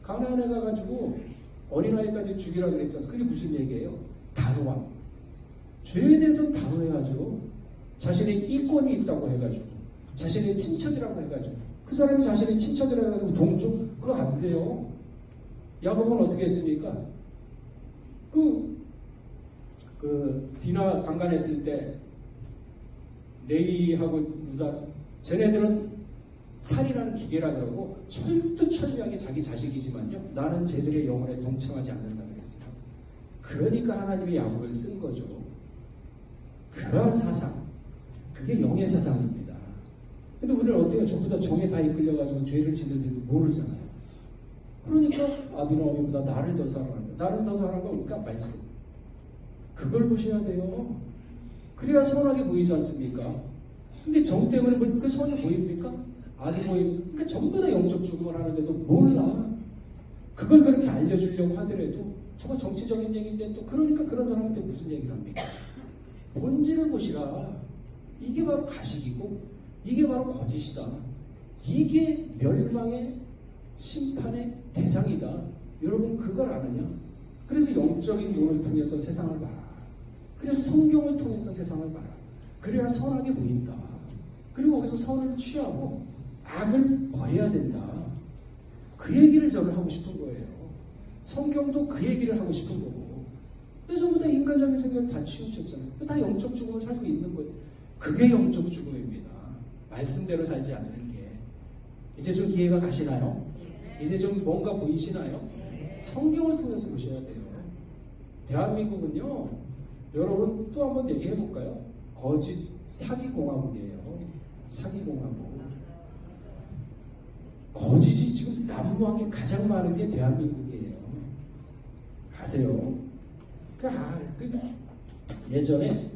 가나안에 가가지고 어린아이까지 죽이라 그랬잖아요. 그게 무슨 얘기예요? 단호함. 죄에 대해서 단호해야죠. 자신의 이권이 있다고 해가지고 자신의 친척이라고 해가지고 그 사람이 자신의 친척이라고 해가지고 동조? 그거 안 돼요. 야곱은 어떻게 했습니까? 디나 강간했을 때 레이하고 유다 쟤네들은 살이라는 기계라 그러고 철두철미하게 자기 자식이지만요, 나는 쟤들의 영혼에 동참하지 않는다 그랬어요. 그러니까 하나님이 야곱을 쓴 거죠. 그러한 사상, 그게 영의 사상입니다. 근데 우리는 어때요? 전부 다 정에 다 이끌려가지고 죄를 짓는지도 모르잖아요. 그러니까 아비는 어미보다 나를 더 사랑하는 거야. 나를 더 사랑하는 건 그러니까 말씀. 그걸 보셔야 돼요. 그래야 선하게 보이지 않습니까? 근데 정 때문에 그 선이 보입니까? 아니 보입니까? 그러니까 전부 다 영적 죽음을 하는데도 몰라. 그걸 그렇게 알려주려고 하더라도 정말 정치적인 얘기인데 또 그러니까 그런 사람한테 무슨 얘기를 합니까? 본질을 보시라. 이게 바로 가식이고 이게 바로 거짓이다. 이게 멸망의 심판의 대상이다. 여러분 그걸 아느냐? 그래서 영적인 눈을 통해서 세상을 봐라. 그래서 성경을 통해서 세상을 봐라. 그래야 선하게 보인다. 그리고 거기서 선을 취하고 악을 버려야 된다. 그 얘기를 저는 하고 싶은 거예요. 성경도 그 얘기를 하고 싶은 거고. 근데 전부 다 인간적인 생각 다 치우쳤잖아요. 다 영적 죽음을 살고 있는 거예요. 그게 영적 죽음입니다. 말씀대로 살지 않는 게. 이제 좀 이해가 가시나요? 이제 좀 뭔가 보이시나요? 성경을 통해서 보셔야 돼요. 대한민국은요, 여러분 또 한번 얘기해 볼까요? 거짓 사기공화국이에요. 사기공화국. 거짓이 지금 난무한 게 가장 많은 게 대한민국이에요. 아세요? 예전에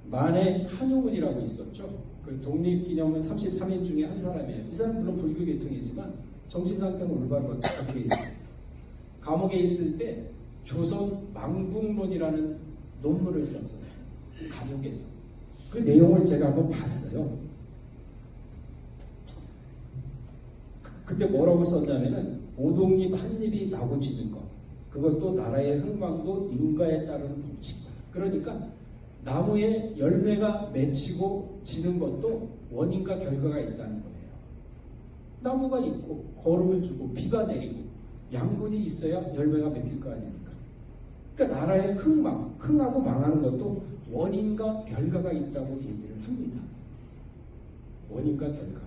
만해 한용운이라고 있었죠. 그 독립기념은 33인 중에 한 사람이에요. 이 사람 물론 불교 계통이지만 정신 상태는 올바로 박혀 있어요. 감옥에 있을 때 조선 망국론이라는 논문을 썼어요. 감옥에서. 그 내용을 제가 한번 봤어요. 그때 뭐라고 썼냐면은 오독잎 한 잎이 나고 지는 것. 그것도 나라의 흥망도 인과에 따르는 법칙이다. 그러니까 나무에 열매가 맺히고 지는 것도 원인과 결과가 있다는 거예요. 나무가 있고 거름을 주고 비가 내리고 양분이 있어야 열매가 맺힐 거 아닙니까? 그러니까 나라의 흥망, 흥하고 망하는 것도 원인과 결과가 있다고 얘기를 합니다. 원인과 결과.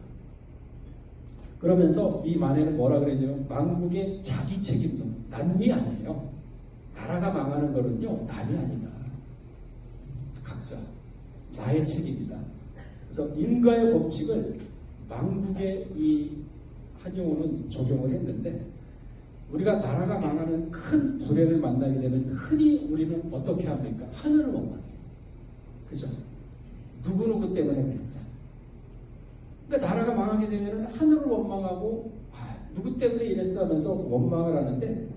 그러면서 이 만해는 뭐라 그랬냐면 망국의 자기 책임론, 남이 아니에요. 나라가 망하는 거는요, 남이 아니다. 각자 나의 책임이다. 그래서 인과의 법칙을 망국의 이 한용운은 적용을 했는데, 우리가 나라가 망하는 큰 불행을 만나게 되면 흔히 우리는 어떻게 합니까? 하늘을 원망해요. 그죠? 누구누구 때문에 그랬다. 그러니까 나라가 망하게 되면 하늘을 원망하고 누구 때문에 이랬어 하면서 원망을 하는데,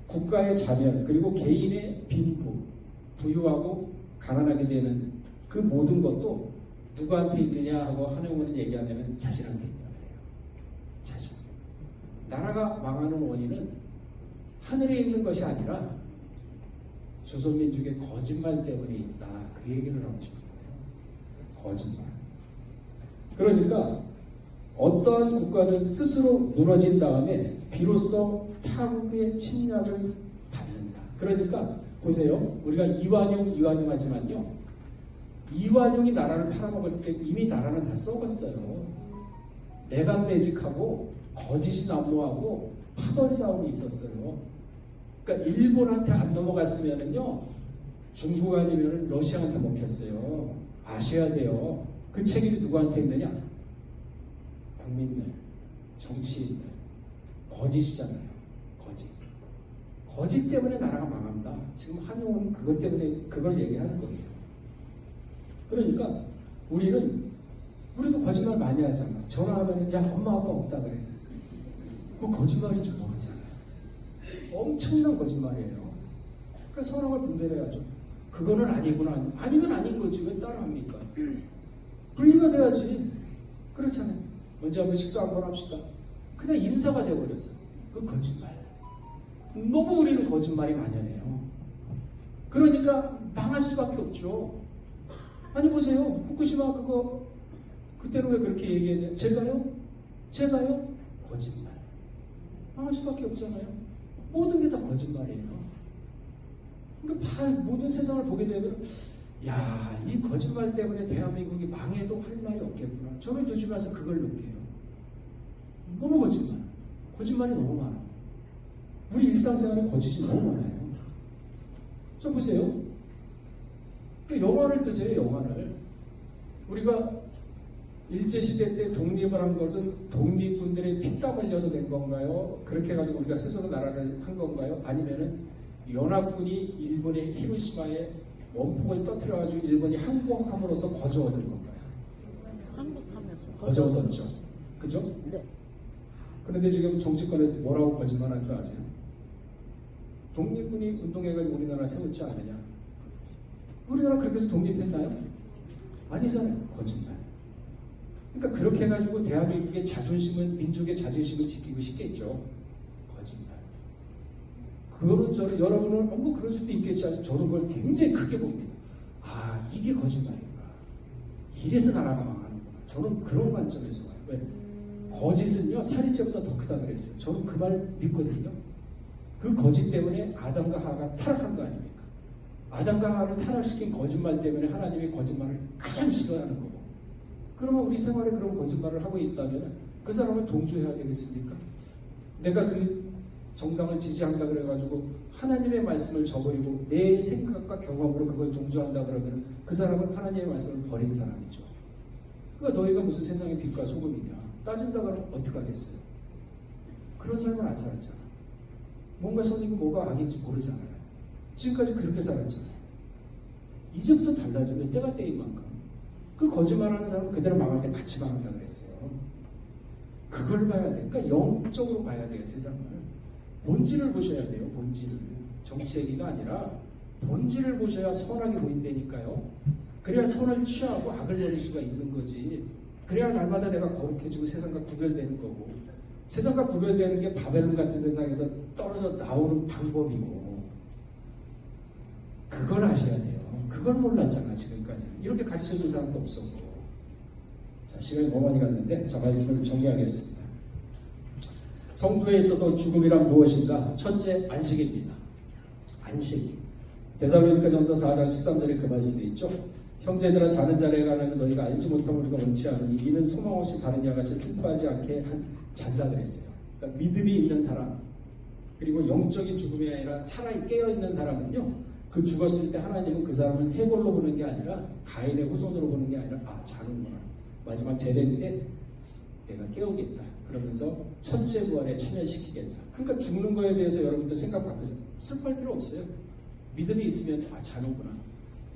국가의 자멸 그리고 개인의 빈부, 부유하고 가난하게 되는 그 모든 것도 누구한테 있느냐 하고 한용운은 얘기하면 자신한테 있다 그래요. 자신. 나라가 망하는 원인은 하늘에 있는 것이 아니라 조선민족의 거짓말 때문에 있다. 그 얘기를 하고 싶은 거예요. 거짓말. 그러니까 어떠한 국가는 스스로 무너진 다음에 비로소 타국의 침략을 받는다. 그러니까 보세요. 우리가 이완용 하지만요. 이완용이 나라를 팔아먹었을 때 이미 나라는 다 썩었어요. 내각내직하고 거짓이 난무하고 파벌 싸움이 있었어요. 그러니까 일본한테 안 넘어갔으면은요, 중국 아니면은 러시아한테 먹혔어요. 아셔야 돼요. 그 책임이 누구한테 있느냐? 국민들, 정치인들. 거짓이잖아요. 거짓. 거짓 때문에 나라가 망한다. 지금 한용은 그것 때문에 그걸 얘기하는 거예요. 그러니까 우리도 거짓말 많이 하잖아. 전화하면 야 엄마 아빠 없다 그래. 그거 거짓말인 줄 모르잖아요. 엄청난 거짓말이에요. 그러니까 선악을 분별해야죠. 그거는 아니구나. 아니면 아닌 거지. 왜 따라합니까? 분리가 돼야지. 그렇잖아요. 먼저 한번 식사 한번 합시다. 그냥 인사가 되어버렸어. 그 거짓말. 너무 우리는 거짓말이 만연해요. 그러니까 망할 수밖에 없죠. 아니 보세요. 후쿠시마 그거 그때는 왜 그렇게 얘기했냐? 제가요? 거짓말. 망할 수밖에 없잖아요. 모든 게 다 거짓말이에요. 그러니까 모든 세상을 보게 되면 야, 이 거짓말 때문에 대한민국이 망해도 할 말이 없겠구나. 저는 요즘 와서 그걸 느껴요. 너무 거짓말. 거짓말이 너무 많아. 우리 일상생활에 거짓이 너무 많아요. 좀 보세요. 그 영화를 뜨세요. 영화를. 우리가 일제시대 때 독립을 한 것은 독립군들의 피땀 흘려서 된 건가요? 그렇게 해가지고 우리가 스스로 나라를 한 건가요? 아니면은 연합군이 일본의 히로시마에 원폭을 터뜨려가지고 일본이 항복함으로써 거저 얻은 건가요? 항복하면서 거저 얻었죠. 그죠? 네. 그런데 지금 정치권에서 뭐라고 거짓말한 줄 아세요? 독립군이 운동해가지고 우리나라 세웠지 않느냐? 우리나라 그렇게 해서 독립했나요? 아니잖아요. 거짓말. 그러니까 그렇게 해가지고 대한민국의 자존심은, 민족의 자존심을 지키고 싶겠죠. 거짓말. 그거는 저는 여러분은 뭐 그럴 수도 있겠지. 저는 그걸 굉장히 크게 봅니다. 아, 이게 거짓말인가. 이래서 나라가 망하는구나. 저는 그런 관점에서 봐요. 왜? 거짓은요, 살인죄보다 더 크다 그랬어요. 저는 그 말 믿거든요. 그 거짓 때문에 아담과 하와가 타락한 거 아닙니까? 아담과 하와를 타락시킨 거짓말 때문에 하나님의 거짓말을 가장 싫어하는 거고. 그러면 우리 생활에 그런 거짓말을 하고 있다면 그 사람을 동조해야 되겠습니까? 내가 그 정당을 지지한다 그래가지고 하나님의 말씀을 저버리고 내 생각과 경험으로 그걸 동조한다 그러면 그 사람은 하나님의 말씀을 버린 사람이죠. 그러니까 너희가 무슨 세상의 빛과 소금이냐. 따진다 그러면 어떡하겠어요? 그런 삶을 안 살았잖아. 뭔가 선이고 뭐가 악인지 모르잖아요. 지금까지 그렇게 살았잖아요. 이제부터 달라지면 때가 때인 만큼 그 거짓말하는 사람은 그대로 망할 때 같이 망한다 그랬어요. 그걸 봐야 돼. 그러니까 영적으로 봐야 돼요. 세상을. 본질을 보셔야 돼요. 본질을. 정치 얘기가 아니라 본질을 보셔야 선하게 보인다니까요. 그래야 선을 취하고 악을 내릴 수가 있는 거지. 그래야 날마다 내가 거룩해지고 세상과 구별되는 거고, 세상과 구별되는 게 바벨론 같은 세상에서 떨어져 나오는 방법이고, 그걸 아셔야 돼요. 그걸 몰랐잖아 지금까지. 이렇게 가르쳐준 사람도 없었고. 자, 시간이 너무 많이 갔는데 자, 말씀을 정리하겠습니다. 성도에 있어서 죽음이란 무엇인가? 첫째, 안식입니다. 안식. 데살로니가전서 4장 13절에 그 말씀이 있죠. 형제들아, 자는 자리에 관하여 너희가 알지 못하면 우리가 원치 않으니 이는 소망 없이 다른 이와 같이 슬퍼하지 않게 잔다 그랬어요. 그러니까 믿음이 있는 사람, 그리고 영적인 죽음이 아니라 살아 깨어있는 사람은요, 그 죽었을 때 하나님은 그 사람을 해골로 보는 게 아니라 가인의 후손으로 보는 게 아니라 아, 자는구나. 마지막 제대인데 내가 깨우겠다. 그러면서 첫째 부활에 참여시키겠다. 그러니까 죽는 거에 대해서 여러분들 생각 바꾸죠. 슬퍼할 필요 없어요. 믿음이 있으면 아, 자는구나.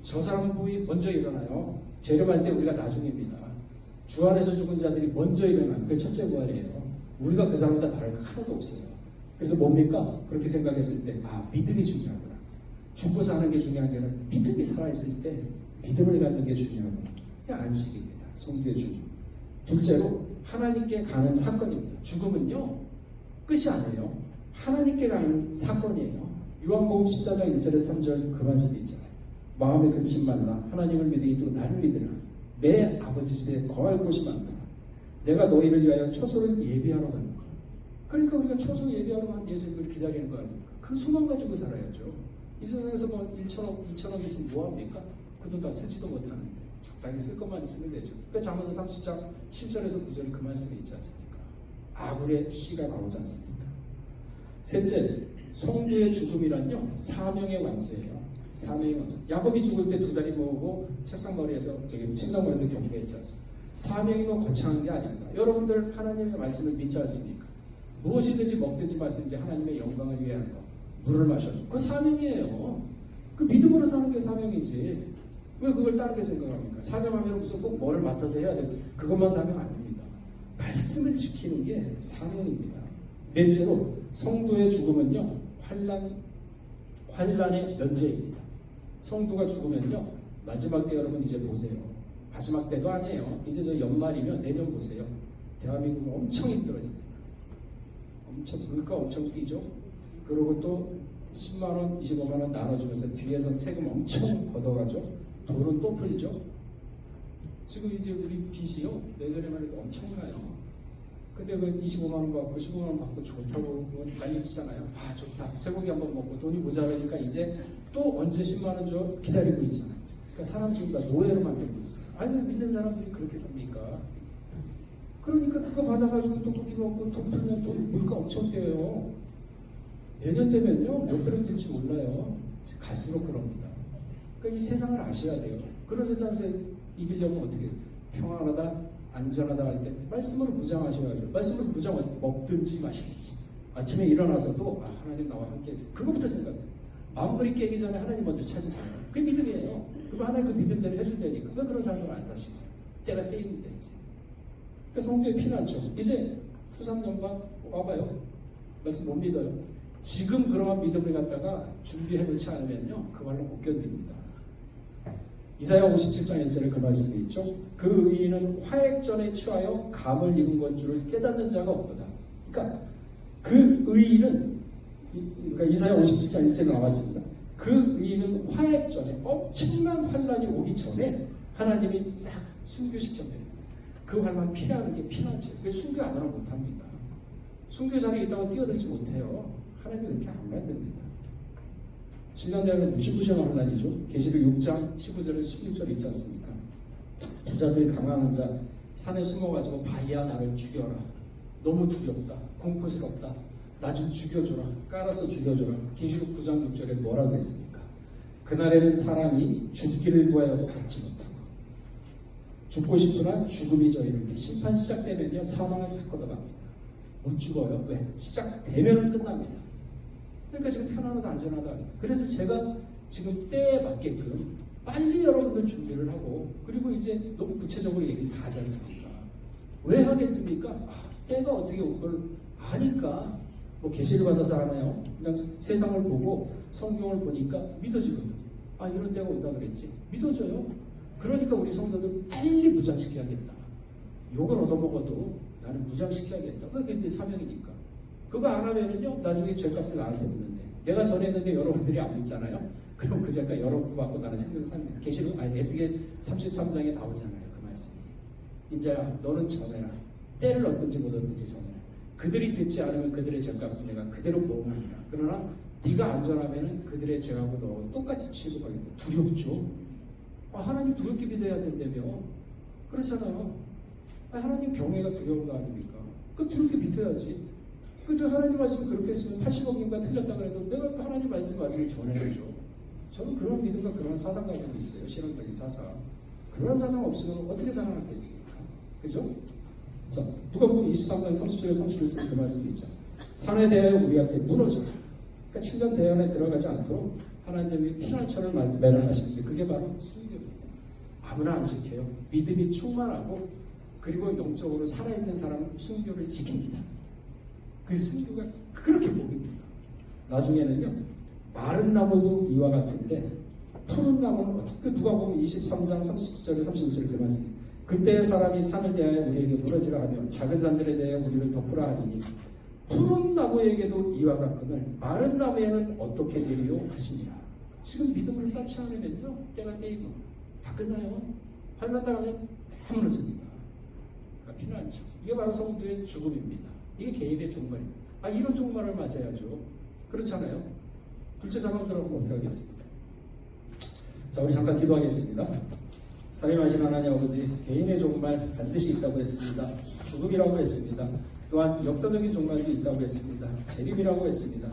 저 사람은 먼저 일어나요. 재림할 때 우리가 나중입니다. 주 안에서 죽은 자들이 먼저 일어나는 그게 첫째 부활이에요. 우리가 그 사람보다 다를 거 하나도 없어요. 그래서 뭡니까? 그렇게 생각했을 때 아, 믿음이 중요하구나. 죽고 사는 게 중요한 게 아니라 믿음이 살아있을 때 믿음을 갖는 게 중요하구나. 그게 안식입니다. 성도의 죽음. 둘째로 하나님께 가는 사건입니다. 죽음은요, 끝이 아니에요. 하나님께 가는 사건이에요. 요한복음 14장 1절에서 3절 그 말씀이 있잖아요. 마음에 근심 말라. 하나님을 믿으니 또 나를 믿으라. 내 아버지 집에 거할 곳이 많다. 내가 너희를 위하여 초소를 예비하러 가는 거야. 그러니까 우리가 초소 예비하러 간 예수님을 기다리는 거 아닙니까? 그 소망 가지고 살아야죠. 이 세상에서 뭐 1천억, 2천억 있으면 뭐합니까? 그 돈 다 쓰지도 못하는데 적당히 쓸 것만 쓰면 되죠. 그러니까 잠언서 30장 7절에서 9절에 그 말씀이 있지 않습니까? 아굴의 씨가 나오지 않습니까? 셋째, 성도의 죽음이란요, 사명의 완수예요. 사명의 완수. 야곱이 죽을 때 두 다리 모으고 책상머리에서 침상머리에서 경배했지 않습니까? 사명이 뭐 거창한 게 아닙니다. 여러분들 하나님의 말씀을 믿지 않습니까? 무엇이든지 먹든지 마시든지 하나님의 영광을 위해 하는 것. 물을 마셔도 그거 사명이에요. 그 믿음으로 사는 게 사명이지. 왜 그걸 다르게 생각합니까? 사명하면 무슨 꼭 뭐를 맡아서 해야 돼. 그것만 사명 아닙니다. 말씀을 지키는 게 사명입니다. 넷째로 성도의 죽음은요, 환란의 면제입니다. 성도가 죽으면요, 마지막 때 여러분 이제 보세요. 마지막 때도 아니에요. 이제 저 연말이면 내년 보세요. 대한민국은 엄청 힘들어집니다. 엄청 물가 엄청 뛰죠. 그리고 또 10만원, 25만원 나눠주면서 뒤에서 세금 엄청 걷어가죠. 돈은 또 풀죠. 지금 이제 우리 빚이요, 내년에만 해도 엄청나요. 근데 그 25만원 받고 15만원 받고 좋다고 난리치잖아요. 아, 좋다. 쇠고기 한번 먹고 돈이 모자라니까 이제 또 언제 10만원 줘? 기다리고 있잖아요. 그러니까 사람 지금 다 노예로 만들고 있어요. 아니, 믿는 사람들이 그렇게 삽니까? 그러니까 그거 받아가지고 떡볶이 먹고 돈 풀면 또 물가 엄청 뛰어요. 내년 되면요 몇 배로 될지 몰라요. 갈수록 그럽니다. 그러니까 이 세상을 아셔야 돼요. 그런 세상에서 이기려면 어떻게 해요? 평안하다, 안전하다 할 때 말씀으로 무장하셔야죠. 말씀으로 무장 먹든지 마시든지. 아침에 일어나서도 하나님 나와 함께 그것부터 생각해요. 마음물이 깨기 전에 하나님 먼저 찾으세요. 그게 믿음이에요. 그럼 하나님 그 믿음대로 해준다니까. 왜 그런 삶을 안 사시죠? 때가 때입니다 이제. 그러니까 성도의 피난처. 이제 후3년간 와봐요. 말씀 못 믿어요. 지금 그러한 믿음을 갖다가 준비해놓지 않으면요 그말로 못 견딥니다. 이사야 57장 1절에 그 말씀이 있죠. 그 의인은 화액전에 취하여 감을 입은 건 줄을 깨닫는 자가 없도다. 그러니까 그 의인은 그러니까 이사야 57장 1절에 나왔습니다. 그 의인은 화액전에 엄청난 환란이 오기 전에 하나님이 싹 순교시켰대요. 그 환란 피하는 게 피난처예요. 그게 순교 안 하면 못합니다. 순교 자리에 있다가 뛰어들지 못해요. 하나님이 그렇게 안 만듭니다. 진단대회는 무시무시한 환란이죠. 계시록 6장 15절에서 16절에 있지 않습니까? 부자들 강한 자 산에 숨어가지고 바위야 나를 죽여라. 너무 두렵다. 공포스럽다. 나 좀 죽여줘라. 깔아서 죽여줘라. 계시록 9장 6절에 뭐라고 했습니까? 그날에는 사람이 죽기를 구하여도 받지 못하고 죽고 싶으나 죽음이 저희를 심판 시작되면요 사망을 삭 걷어갑니다. 못 죽어요. 왜? 시작되면은 끝납니다. 그러니까 지금 편안하다 안전하다. 그래서 제가 지금 때에 맞게끔 빨리 여러분들 준비를 하고 그리고 이제 너무 구체적으로 얘기를 다 하지 않습니까? 왜 하겠습니까? 때가 어떻게 올 걸 아니까 뭐 계시를 받아서 하나요? 그냥 세상을 보고 성경을 보니까 믿어지거든. 이런 때가 온다 그랬지. 믿어져요. 그러니까 우리 성도들 빨리 무장시켜야겠다. 욕을 얻어먹어도 나는 무장시켜야겠다. 그게 내 사명이니까. 그거 안 하면은요 나중에 죄값을 나한테 묻는데 내가 전했는데 여러분들이 안 믿잖아요. 그럼 그 죄값 여러분 받고 나는 생명산 계시록 에스겔 33장에 나오잖아요. 그 말씀이. 인자야 너는 전해라. 때를 얻든지 못 얻든지 전해라. 그들이 듣지 않으면 그들의 죄값을 내가 그대로 모으리라. 그러나 네가 안전하면은 그들의 죄하고 너 똑같이 취급하겠다. 두렵죠. 하나님 두렵게 믿어야 된다며. 그렇잖아요. 하나님 경외가 두려운 거 아닙니까? 그 두렵게 믿어야지. 그저 하나님 말씀 그렇게 했으면 80억인가 틀렸다 그래도 내가 하나님 말씀 맞으면 전해야죠. 저는 그런 믿음과 그런 사상 가지고 있어요. 신앙적인 사상. 그런 사상 없으면 어떻게 자라나겠습니까? 그죠? 자, 누가복음 23장 30절 31절 그 말씀이 있죠. 산에 대하여 우리한테 무너져라. 그러니까 7년 대연에 들어가지 않도록 하나님이 피난처를 마련하시는데 그게 바로 순교입니다. 아무나 안 시켜요. 믿음이 충만하고 그리고 영적으로 살아있는 사람은 순교를 지킵니다. 그 순교가 그렇게 복입니다. 나중에는요 마른 나무도 이와 같은데 푸른 나무는 어떻게 누가복음 23장 30절에 31절에 그 말씀. 그때의 사람이 산을 대하여 우리에게 무너지라 하며 작은 산들에 대하여 우리를 덮으라 하리니 푸른 나무에게도 이와 같거늘 마른 나무에는 어떻게 되리요 하시니라. 지금 믿음을 쌓지 않으면요 때가 때이고 다 끝나요. 환난 당하면 다 무너집니다. 그러니까 피난처. 이게 바로 성도의 죽음입니다. 이게 개인의 종말입니다. 이런 종말을 맞아야죠. 그렇잖아요. 둘째 상황 들어보면 어떻게 하겠습니까? 자, 우리 잠깐 기도하겠습니다. 살인하신 하나님 아버지, 개인의 종말 반드시 있다고 했습니다. 죽음이라고 했습니다. 또한 역사적인 종말도 있다고 했습니다. 재림이라고 했습니다.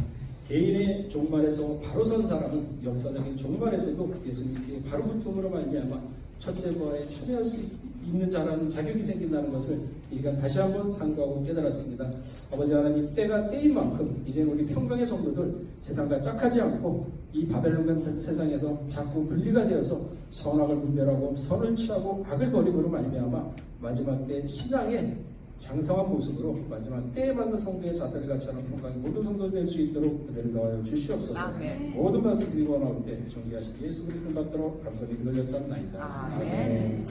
개인의 종말에서 바로 선 사람은 역사적인 종말에서도 예수님께 바로 붙음으로 말미암아 첫째 부활에 참여할 수 있는 자라는 자격이 생긴다는 것을 이 시간 다시 한번 상고하고 깨달았습니다. 아버지 하나님, 때가 때인 만큼 이제 우리 평강의 성도들 세상과 짝하지 않고 이 바벨론 같은 세상에서 자꾸 분리가 되어서 선악을 분별하고 선을 취하고 악을 버림으로 말미암아 마지막 때 신앙의 장성한 모습으로 마지막 때에 맞는 성도의 자세를 갖지 않은 평강의 모든 성도들 될 수 있도록 그대를 도와여 주시옵소서. 아멘. 모든 말씀 드리고 나올 때 존귀하신 예수 그리스도 받도록 감사히 기도드렸사옵나이다. 아멘.